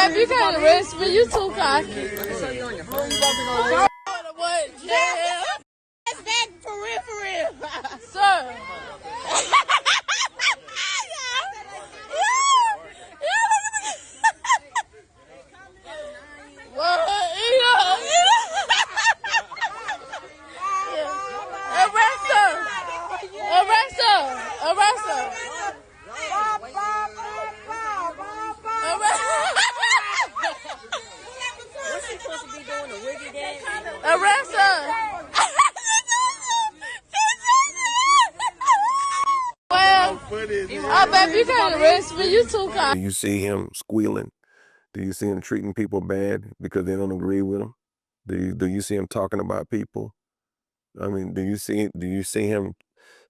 baby, you can't arrest me. You too cocky. What? Yeah. That's that for real. Sir. Arrest her. What's she supposed to be doing, a wiggy dance? Arrest her. Well, baby, you can't arrest me. You too kind. Do you see him squealing? Do you see him treating people bad because they don't agree with him? Do you see him talking about people? I mean, do you see him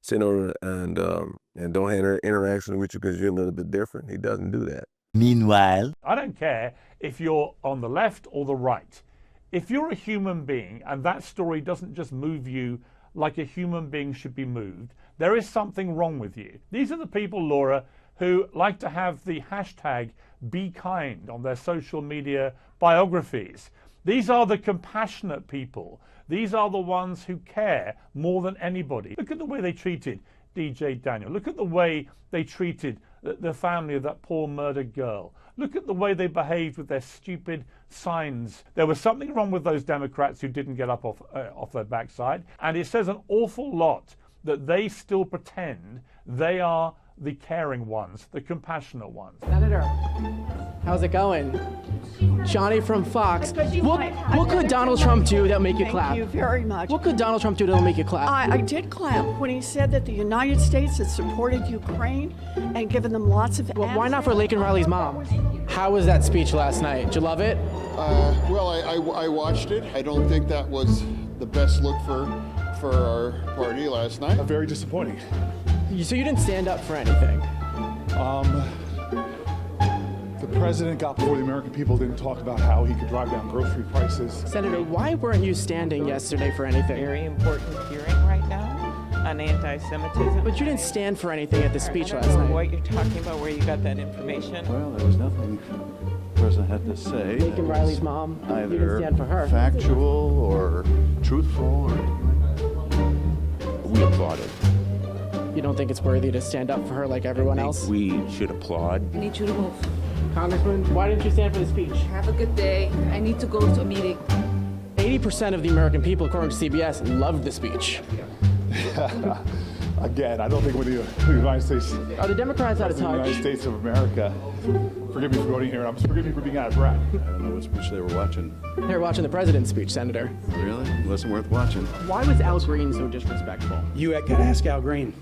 sitting over and don't have interaction with you because you're a little bit different? He doesn't do that. Meanwhile, I don't care if you're on the left or the right. If you're a human being and that story doesn't just move you like a human being should be moved, there is something wrong with you. These are the people, Laura, who like to have the hashtag #BeKind on their social media biographies. These are the compassionate people. These are the ones who care more than anybody. Look at the way they treated DJ Daniel. Look at the way they treated the family of that poor murdered girl. Look at the way they behaved with their stupid signs. There was something wrong with those Democrats who didn't get up off their backside. And it says an awful lot that they still pretend they are the caring ones, the compassionate ones. Senator, how's it going? Johnny from Fox. What could Donald Trump do that'll make you clap? Thank you very much. What could Donald Trump do that'll make you clap? I did clap when he said that the United States had supported Ukraine and given them lots of Well, why not for Laken Riley's mom? How was that speech last night? Did you love it? Well, I watched it. I don't think that was the best look for our party last night. Very disappointing. So you didn't stand up for anything? The president got before the American people, didn't talk about how he could drive down grocery prices. Senator, why weren't you standing yesterday for anything? Very important hearing right now on anti-Semitism. But you didn't stand for anything at the speech last I don't know night. what you're talking about, where you got that information. Well, there was nothing the president had to say. Laken Riley's mom, you didn't Either stand for her. factual or truthful. We applauded. You don't think it's worthy to stand up for her like everyone else? We should applaud. I need you to move. Congressman, why didn't you stand for the speech? Have a good day. I need to go to a meeting. 80% of the American people, according to CBS, loved the speech. Again, I don't think when the United States... Are the Democrats out of The touch? United States of America. Forgive me for voting here. Forgive me for being out of breath. I don't know what speech they were watching. They were watching the president's speech, Senator. Really? It wasn't worth watching. Why was Al Green so disrespectful? You gotta ask Al Green.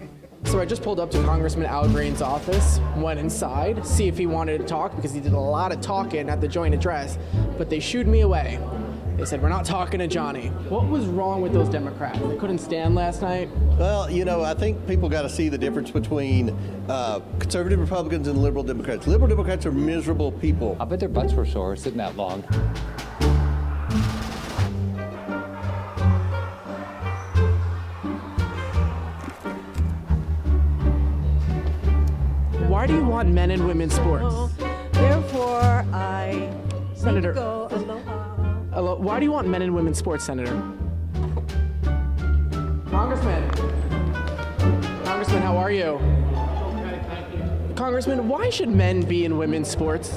So I just pulled up to Congressman Al Green's office, went inside, see if he wanted to talk, because he did a lot of talking at the joint address, but they shooed me away. They said, we're not talking to Johnny. What was wrong with those Democrats? They couldn't stand last night? Well, you know, I think people got to see the difference between conservative Republicans and liberal Democrats. Liberal Democrats are miserable people. I bet their butts were sore sitting that long. Why do you want men and women's sports? Therefore, I Senator, go aloha. Why do you want men and women's sports, Senator? Congressman, how are you? Okay, thank you. Congressman, why should men be in women's sports?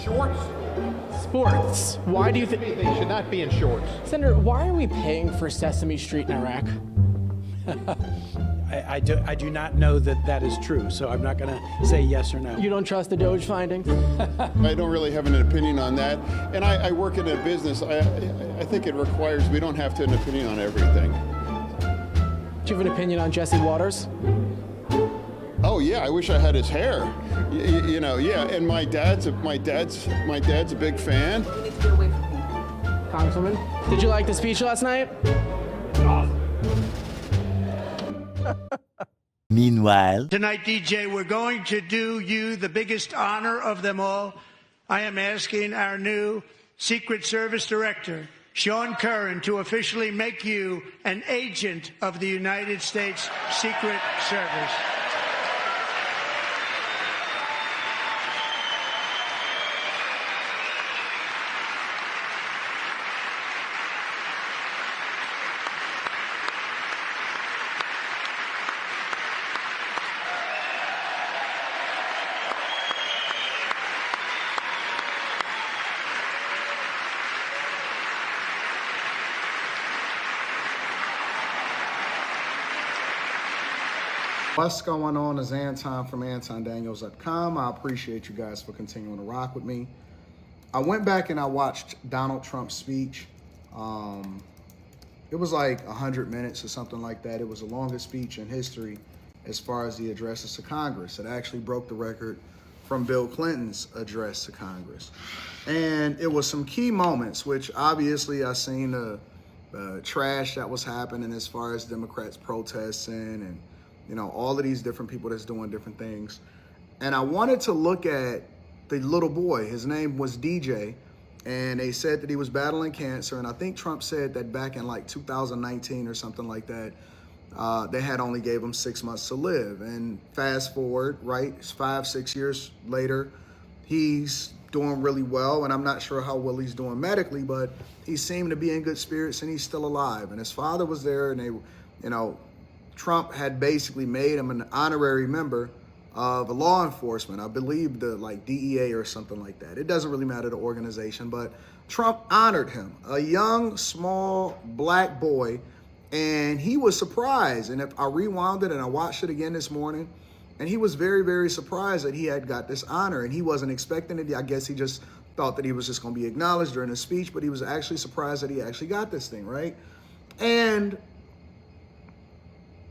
Shorts? Sports. Why do you think They should not be in shorts. Senator, why are we paying for Sesame Street in Iraq? I do not know that is true, so I'm not going to say yes or no. You don't trust the Doge findings? I don't really have an opinion on that. And I work in a business. I think it requires, we don't have to have an opinion on everything. Do you have an opinion on Jesse Waters? Oh yeah, I wish I had his hair. You know, yeah. And my dad's a big fan. You need to get away from me. Congresswoman, did you like the speech last night? Meanwhile, tonight, DJ, we're going to do you the biggest honor of them all. I am asking our new Secret Service Director, Sean Curran, to officially make you an agent of the United States Secret Service. What's going on? Is Anton from AntonDaniels.com. I appreciate you guys for continuing to rock with me. I went back and I watched Donald Trump's speech. It was like 100 minutes or something like that. It was the longest speech in history as far as the addresses to Congress. It actually broke the record from Bill Clinton's address to Congress. And it was some key moments, which obviously I seen the trash that was happening as far as Democrats protesting and, you know, all of these different people that's doing different things. And I wanted to look at the little boy. His name was DJ, and they said that he was battling cancer. And I think Trump said that back in like 2019 or something like that, they had only gave him 6 months to live. And fast forward, right, 5-6 years later, he's doing really well. And I'm not sure how well he's doing medically, but he seemed to be in good spirits and he's still alive. And his father was there, and they, you know, Trump had basically made him an honorary member of law enforcement. I believe the DEA or something like that. It doesn't really matter the organization, but Trump honored him, a young, small black boy, and he was surprised. And if I rewound it and I watched it again this morning, and he was very, very surprised that he had got this honor, and he wasn't expecting it. I guess he just thought that he was just going to be acknowledged during the speech, but he was actually surprised that he actually got this thing, right? And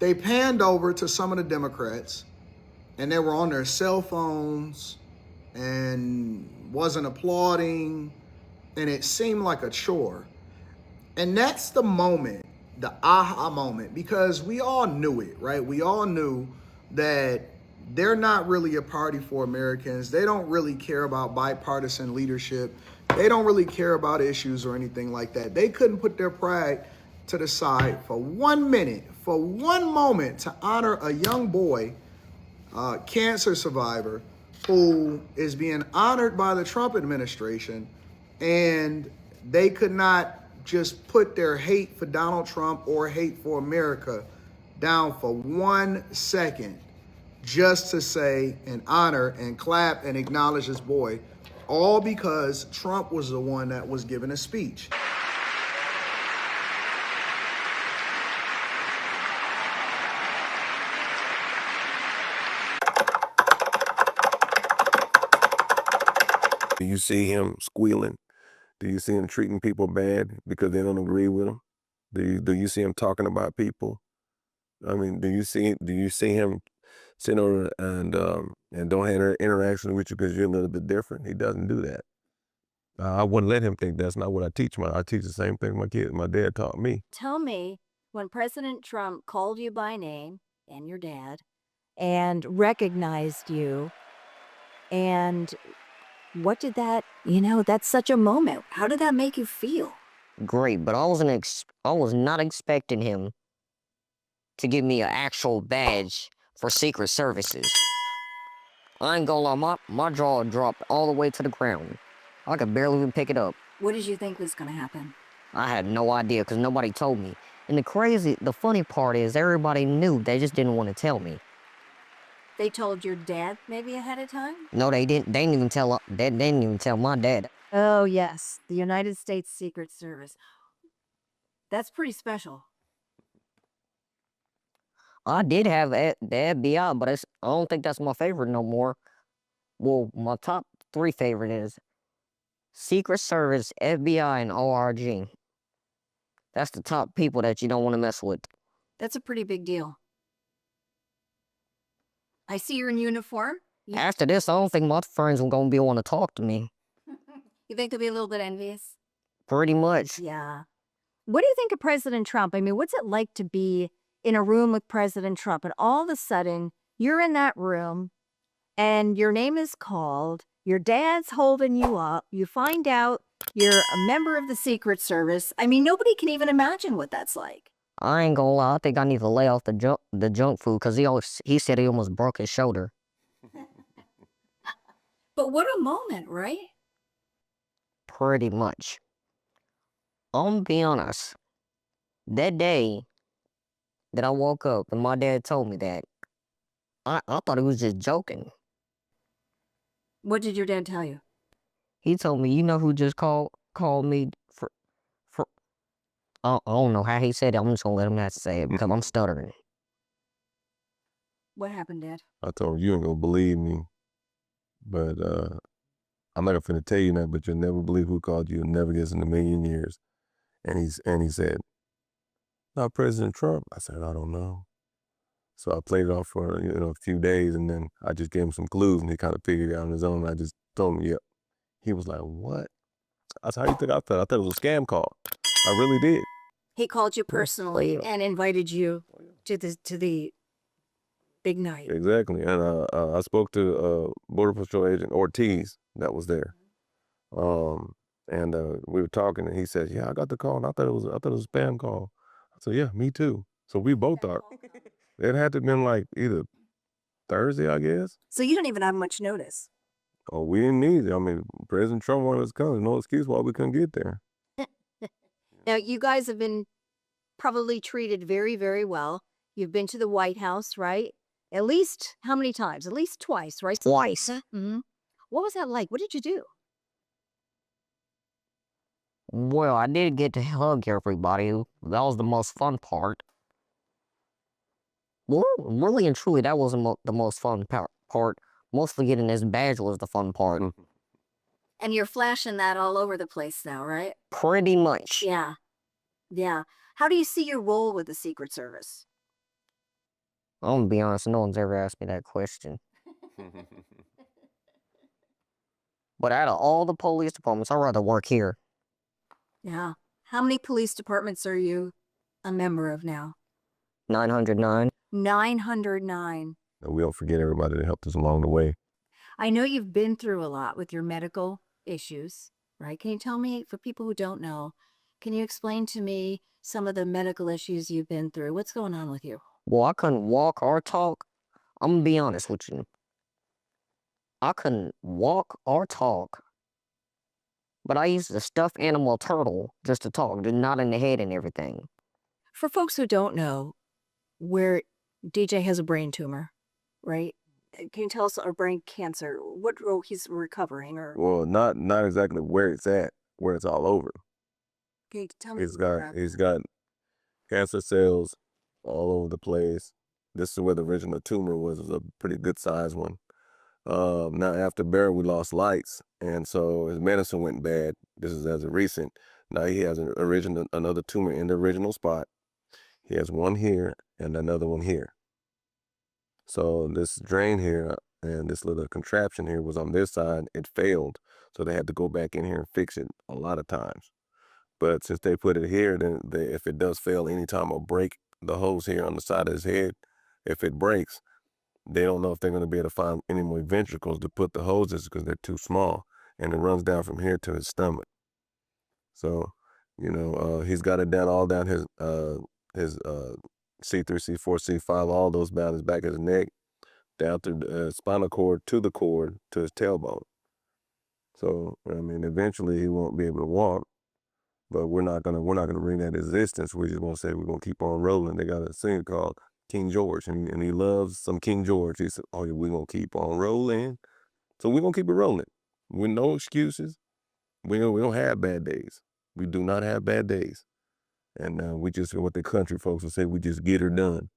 they panned over to some of the Democrats, and they were on their cell phones and wasn't applauding, and it seemed like a chore. And that's the moment, the aha moment, because we all knew it, right? We all knew that they're not really a party for Americans. They don't really care about bipartisan leadership. They don't really care about issues or anything like that. They couldn't put their pride to the side for 1 minute, for one moment, to honor a young boy, cancer survivor, who is being honored by the Trump administration, and they could not just put their hate for Donald Trump or hate for America down for 1 second just to say and honor and clap and acknowledge this boy, all because Trump was the one that was giving a speech. Do you see him squealing? Do you see him treating people bad because they don't agree with him? Do you see him talking about people? I mean, do you see him sitting over and don't have an interaction with you because you're a little bit different? He doesn't do that. I wouldn't let him think that's not what I teach. I teach the same thing my kids, my dad taught me. Tell me, when President Trump called you by name, and your dad, and recognized you, and what did that, that's such a moment. How did that make you feel? Great, but I was not expecting him to give me an actual badge for Secret Services. I ain't gonna lie, my jaw dropped all the way to the ground. I could barely even pick it up. What did you think was gonna happen? I had no idea because nobody told me. And the funny part is everybody knew, they just didn't want to tell me. They told your dad maybe ahead of time? No, they didn't. They didn't even tell my dad. Oh, yes. The United States Secret Service. That's pretty special. I did have the FBI, but I don't think that's my favorite no more. Well, my top 3 favorite is Secret Service, FBI, and ORG. That's the top people that you don't want to mess with. That's a pretty big deal. I see you're in uniform. After this, I don't think my friends are going to be able to talk to me. You think they'll be a little bit envious? Pretty much. Yeah. What do you think of President Trump? I mean, what's it like to be in a room with President Trump, and all of a sudden, you're in that room, and your name is called, your dad's holding you up, you find out you're a member of the Secret Service. I mean, nobody can even imagine what that's like. I ain't gonna lie, I think I need to lay off the junk food, because he said he almost broke his shoulder. But what a moment, right? Pretty much. I'm gonna be honest, that day that I woke up and my dad told me that, I thought he was just joking. What did your dad tell you? He told me, you know who just called me for I don't know how he said it. I'm just gonna let him not say it because I'm stuttering. What happened, Dad? I told him, you ain't gonna believe me, but I'm not gonna tell you that, but you'll never believe who called you. You'll never guess in a million years. And he said, not President Trump. I said, I don't know. So I played it off for a few days, and then I just gave him some clues, and he kind of figured it out on his own. I just told him, yep. He was like, what? I said, how you think I felt? I thought it was a scam call. I really did. He called you personally and invited you to the big night. Exactly. And I spoke to Border Patrol Agent Ortiz that was there. And we were talking, and he said, yeah, I got the call, and I thought it was a spam call. I said, yeah, me too. So we both thought. It had to have been like either Thursday, I guess. So you don't even have much notice. Oh, we didn't need it. I mean, President Trump wanted us to come. There's no excuse why we couldn't get there. Now, you guys have been probably treated very, very well. You've been to the White House, right? At least how many times? At least twice, right? Twice. Mm-hmm. What was that like? What did you do? Well, I did get to hug everybody. That was the most fun part. Well, really and truly, that wasn't the most fun part. Mostly getting this badge was the fun part. And you're flashing that all over the place now, right? Pretty much. Yeah. Yeah. How do you see your role with the Secret Service? I'm gonna be honest, no one's ever asked me that question. But out of all the police departments, I'd rather work here. Yeah. How many police departments are you a member of now? 909. 909. We don't forget everybody that helped us along the way. I know you've been through a lot with your medical issues, right? Can you tell me, for people who don't know, can you explain to me some of the medical issues you've been through? What's going on with you? Well, I couldn't walk or talk. I'm gonna be honest with you. I couldn't walk or talk. But I used a stuffed animal turtle just to talk, just not in the head and everything. For folks who don't know, where DJ has a brain tumor, right? Can you tell us, or brain cancer, what he's recovering, or? Well, not exactly where it's at, where it's all over. Can you tell me? He's got cancer cells all over the place. This is where the original tumor was. It was a pretty good sized one. Now after Barry, we lost lights, and so his medicine went bad. This is as of recent. Now he has another tumor in the original spot. He has one here and another one here. So this drain here and this little contraption here was on this side. It failed, so they had to go back in here and fix it a lot of times. But since they put it here, then if it does fail anytime or break the hose here on the side of his head, if it breaks, they don't know if they're going to be able to find any more ventricles to put the hoses because they're too small, and it runs down from here to his stomach. So, he's got it all down his C3, C4, C5, all those down his back of his neck, down through the spinal cord to his tailbone. So, I mean, eventually he won't be able to walk, but we're not gonna bring that existence. We're just gonna say we're gonna keep on rolling. They got a singer called King George, and he loves some King George. He said, oh yeah, we're gonna keep on rolling. So we're gonna keep it rolling with no excuses. We don't have bad days. We do not have bad days. And we just, what the country folks will say, we just get her done.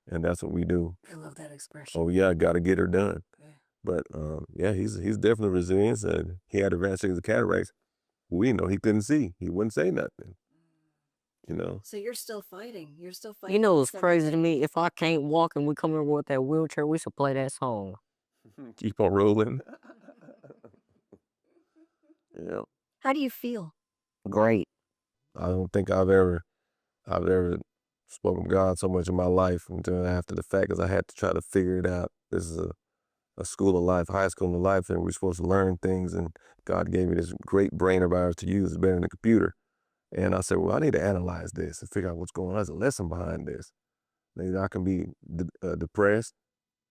And that's what we do. I love that expression. Oh yeah, gotta get her done. Okay. But yeah, he's definitely resilient. He had advanced stage of cataracts. We know he couldn't see. He wouldn't say nothing. So you're still fighting. You're still fighting. You know what's crazy to me? If I can't walk and we come here with that wheelchair, we should play that song. Keep on rolling. Yeah. How do you feel? Great. I don't think I've ever spoken to God so much in my life until after the fact, because I had to try to figure it out. This is a school of life, high school of life, and we're supposed to learn things, and God gave me this great brain of ours to use. It's better than a computer. And I said, well, I need to analyze this and figure out what's going on. There's a lesson behind this. Maybe I can be depressed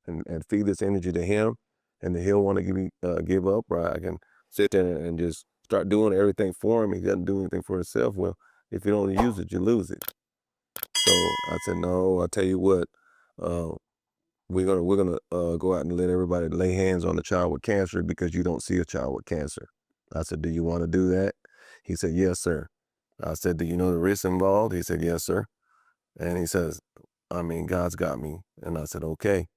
and feed this energy to him, and then he'll want to give up, or I can sit there and just start doing everything for him. He doesn't do anything for himself. Well, if you don't use it, you lose it. So I said, no, I'll tell you what, we're gonna go out and let everybody lay hands on the child with cancer because you don't see a child with cancer. I said, do you want to do that? He said, yes, sir. I said, do you know the risks involved? He said, yes, sir. And he says, I mean, God's got me. And I said, okay.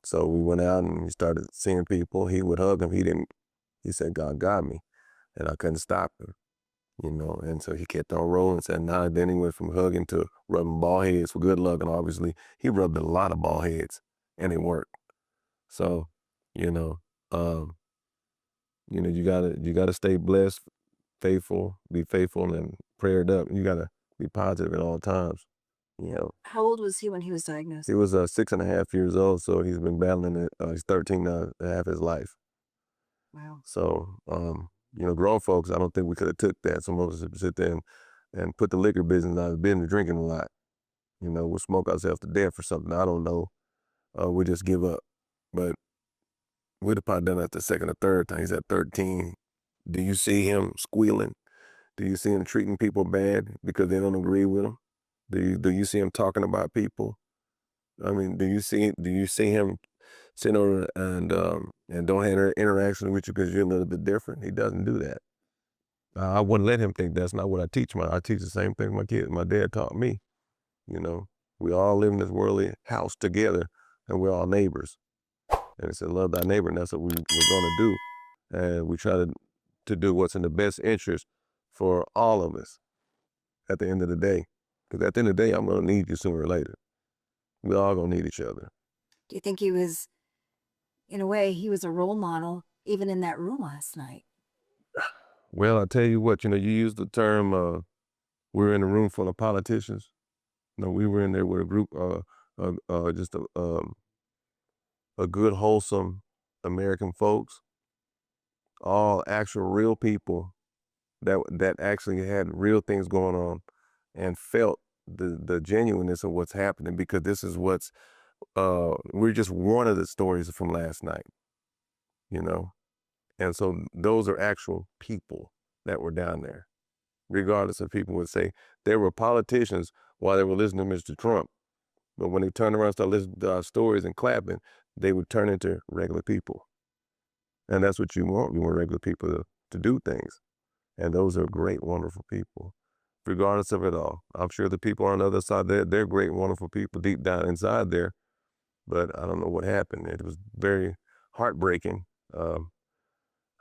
So we went out and we started seeing people. He would hug him. He said, God got me. And I couldn't stop him, you know. And so he kept on rolling. Said, nah, then he went from hugging to rubbing bald heads for good luck. And obviously he rubbed a lot of bald heads and it worked. So, you know, you gotta stay blessed, faithful, be faithful and prayed up. You gotta be positive at all times. You know. How old was he when he was diagnosed? He was 6.5 years old, so he's been battling it. He's 13 now, half his life. Wow. So, you know, grown folks, I don't think we could have took that. Some of us would sit there and put the liquor business out of business, drinking a lot. You know, we'll smoke ourselves to death or something. I don't know. We just give up. But we'd have probably done that the second or third time. He's at 13. Do you see him squealing? Do you see him treating people bad because they don't agree with him? Do you see him talking about people? I mean, do you see him sitting over and don't have interaction with you because you're a little bit different? He doesn't do that. I wouldn't let him think that's not what I teach. I teach the same thing my kids, my dad taught me. You know, we all live in this worldly house together, and we're all neighbors. And it said, love thy neighbor, and that's what we're going to do. And we try to do what's in the best interest for all of us at the end of the day. Because at the end of the day, I'm going to need you sooner or later. We're all going to need each other. Do you think he was, in a way, he was a role model even in that room last night? Well, I tell you what, you know, you used the term, we're in a room full of politicians. No, we were in there with a group, just a good, wholesome American folks, all actual real people that actually had real things going on and felt the genuineness of what's happening, because this is what's, we're just one of the stories from last night, you know? And so those are actual people that were down there, regardless of people would say they were politicians while they were listening to Mr. Trump. But when they turned around and started listening to our stories and clapping, they would turn into regular people. And that's what you want. You want regular people to do things. And those are great, wonderful people, regardless of it all. I'm sure the people on the other side, they're great, wonderful people deep down inside there. But I don't know what happened. It was very heartbreaking.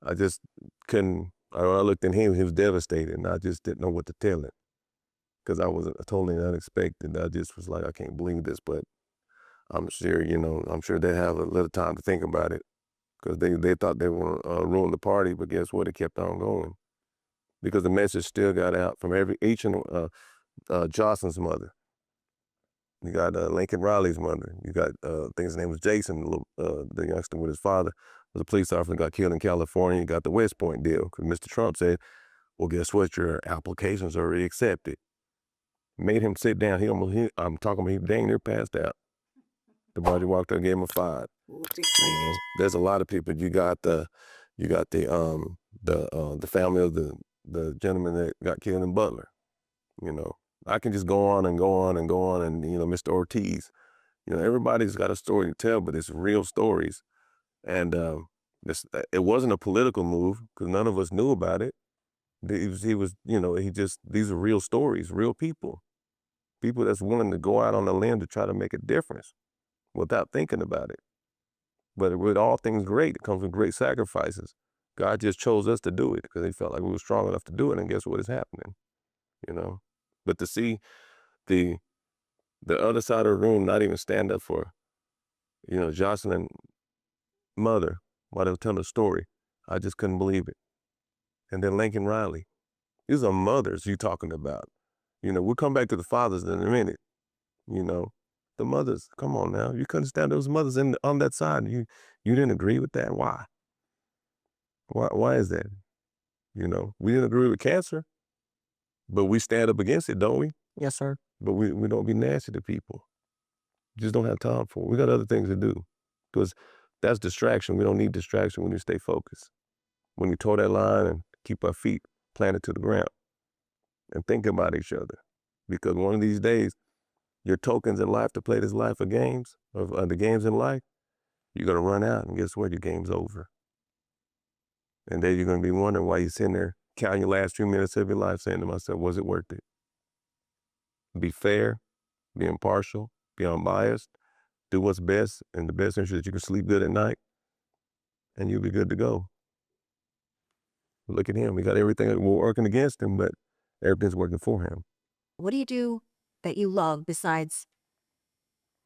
I just couldn't, I looked at him, he was devastated, and I just didn't know what to tell him, because I was totally unexpected. I just was like, I can't believe this, but I'm sure, you know, I'm sure they have a little time to think about it, because they thought they were ruin the party, but guess what? It kept on going, because the message still got out from each and Jocelyn's mother. You got Lincoln Riley's mother. You got, I think his name was Jason, the youngster with his father, was a police officer, got killed in California. You got the West Point deal, because Mr. Trump said, well, guess what? Your application's already accepted. Made him sit down. I'm talking about, he dang near passed out. The body walked up and gave him a 5. You know, there's a lot of people. You got the family of the gentleman that got killed in Butler. You know, I can just go on and go on and go on, and, you know, Mr. Ortiz. You know, everybody's got a story to tell, but it's real stories. And it wasn't a political move, because none of us knew about it. He was, you know, these are real stories, real people. People that's willing to go out on a limb to try to make a difference without thinking about it. But with all things great, it comes with great sacrifices. God just chose us to do it because he felt like we were strong enough to do it, and guess what is happening, you know? But to see the other side of the room not even stand up for, you know, Jocelyn's mother while they were telling the story, I just couldn't believe it. And then Lincoln Riley. These are mothers you talking about. You know, we'll come back to the fathers in a minute. You know, the mothers, come on now. You couldn't stand those mothers on that side. You didn't agree with that. Why? Why is that? You know, we didn't agree with cancer, but we stand up against it, don't we? Yes, sir. But we don't be nasty to people. Just don't have time for it. We got other things to do, because that's distraction. We don't need distraction when you stay focused. When you toe that line and keep our feet planted to the ground and think about each other. Because one of these days, your tokens in life to play this life of games, of the games in life, you're going to run out, and guess what? Your game's over. And then you're going to be wondering why you're sitting there counting your last few minutes of your life saying to myself, was it worth it? Be fair, be impartial, be unbiased, do what's best, and the best interest that you can sleep good at night, and you'll be good to go. Look at him. We got everything working against him, but everything's working for him. What do you do that you love besides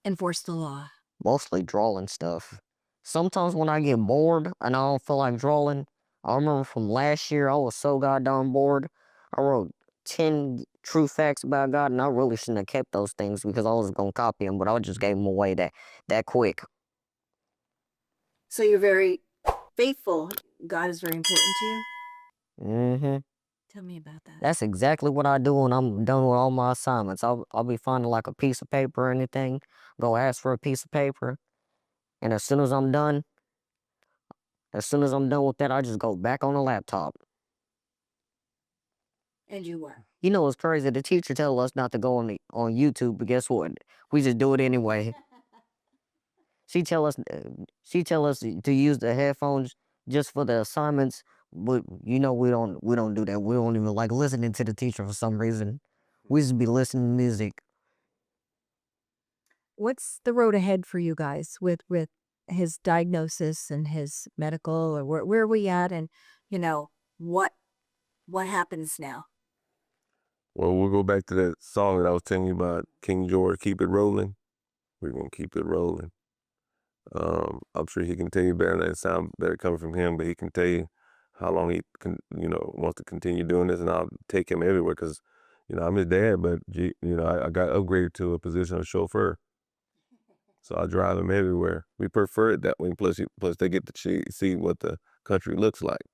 enforce the law? Mostly drawing stuff. Sometimes when I get bored and I don't feel like drawing, I remember from last year, I was so goddamn bored. I wrote 10 true facts about God, and I really shouldn't have kept those things because I was going to copy them, but I just gave them away that quick. So you're very faithful. God is very important to you? Mm-hmm. Tell me about that. That's exactly what I do when I'm done with all my assignments. I'll be finding like a piece of paper or anything, go ask for a piece of paper, and as soon as I'm done with that, I just go back on the laptop. And you were. You know what's crazy? The teacher tell us not to go on YouTube, but guess what? We just do it anyway. She tell us to use the headphones just for the assignments, but you know we don't do that. We don't even like listening to the teacher for some reason. We just be listening to music. What's the road ahead for you guys with his diagnosis and his medical, or where are we at, and what happens now? Well, we'll go back to that song that I was telling you about, King George, Keep It Rolling. We're going to keep it rolling. I'm sure he can tell you better, that sound better coming from him, but he can tell you how long he can, wants to continue doing this, and I'll take him everywhere because, I'm his dad, but, I got upgraded to a position of chauffeur. So I drive him everywhere. We prefer it that way. Plus they get to see what the country looks like,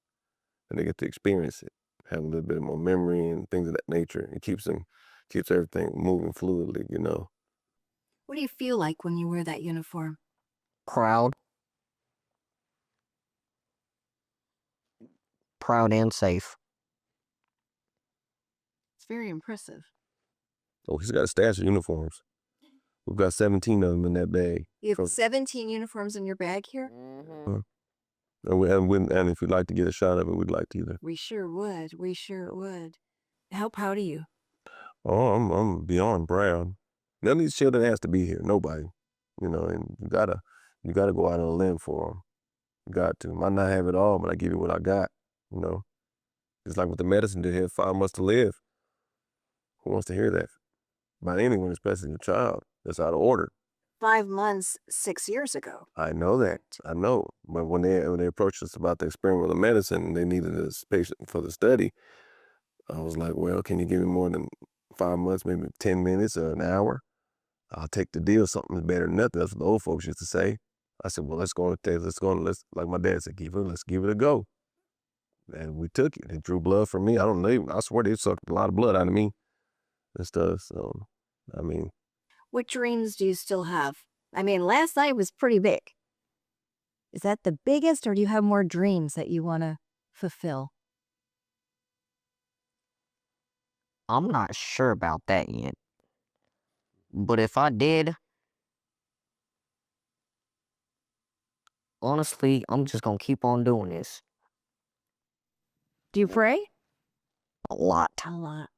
and they get to experience it, have a little bit more memory and things of that nature. It keeps everything moving fluidly, What do you feel like when you wear that uniform? Proud and safe. It's very impressive. Oh, he's got a stash of uniforms. We've got 17 of them in that bag. You have 17 uniforms in your bag here? And if you'd like to get a shot of it, we'd like to either. We sure would. We sure would. How proud are you? Oh, I'm beyond proud. None of these children has to be here. Nobody. And you gotta go out on a limb for them. You got to. Might not have it all, but I give you what I got. Just like with the medicine, they have 5 months to live. Who wants to hear that? About anyone, especially a child. That's out of order. 5 months, 6 years ago. I know that. I know. But when they approached us about the experimental medicine and they needed this patient for the study, I was like, well, can you give me more than 5 months, maybe 10 minutes or an hour? I'll take the deal. Something's better than nothing. That's what the old folks used to say. I said, well, let's like my dad said, let's give it a go. And we took it. They drew blood from me. I don't know. I swear they sucked a lot of blood out of me and stuff. So, What dreams do you still have? Last night was pretty big. Is that the biggest, or do you have more dreams that you want to fulfill? I'm not sure about that yet. But if I did, honestly, I'm just going to keep on doing this. Do you pray? A lot. A lot.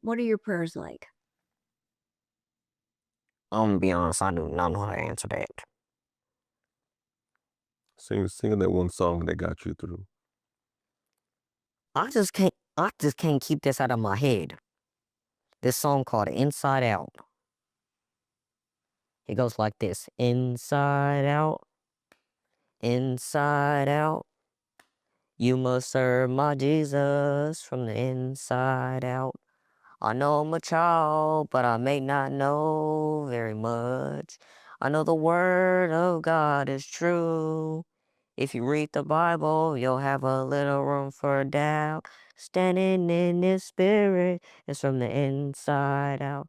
What are your prayers like? I'm going to be honest, I do not know how to answer that. Sing that one song that got you through. I just can't keep this out of my head. This song called Inside Out. It goes like this. Inside out, inside out. You must serve my Jesus from the inside out. I know I'm a child, but I may not know very much. I know the word of God is true. If you read the Bible, you'll have a little room for doubt. Standing in this spirit is from the inside out.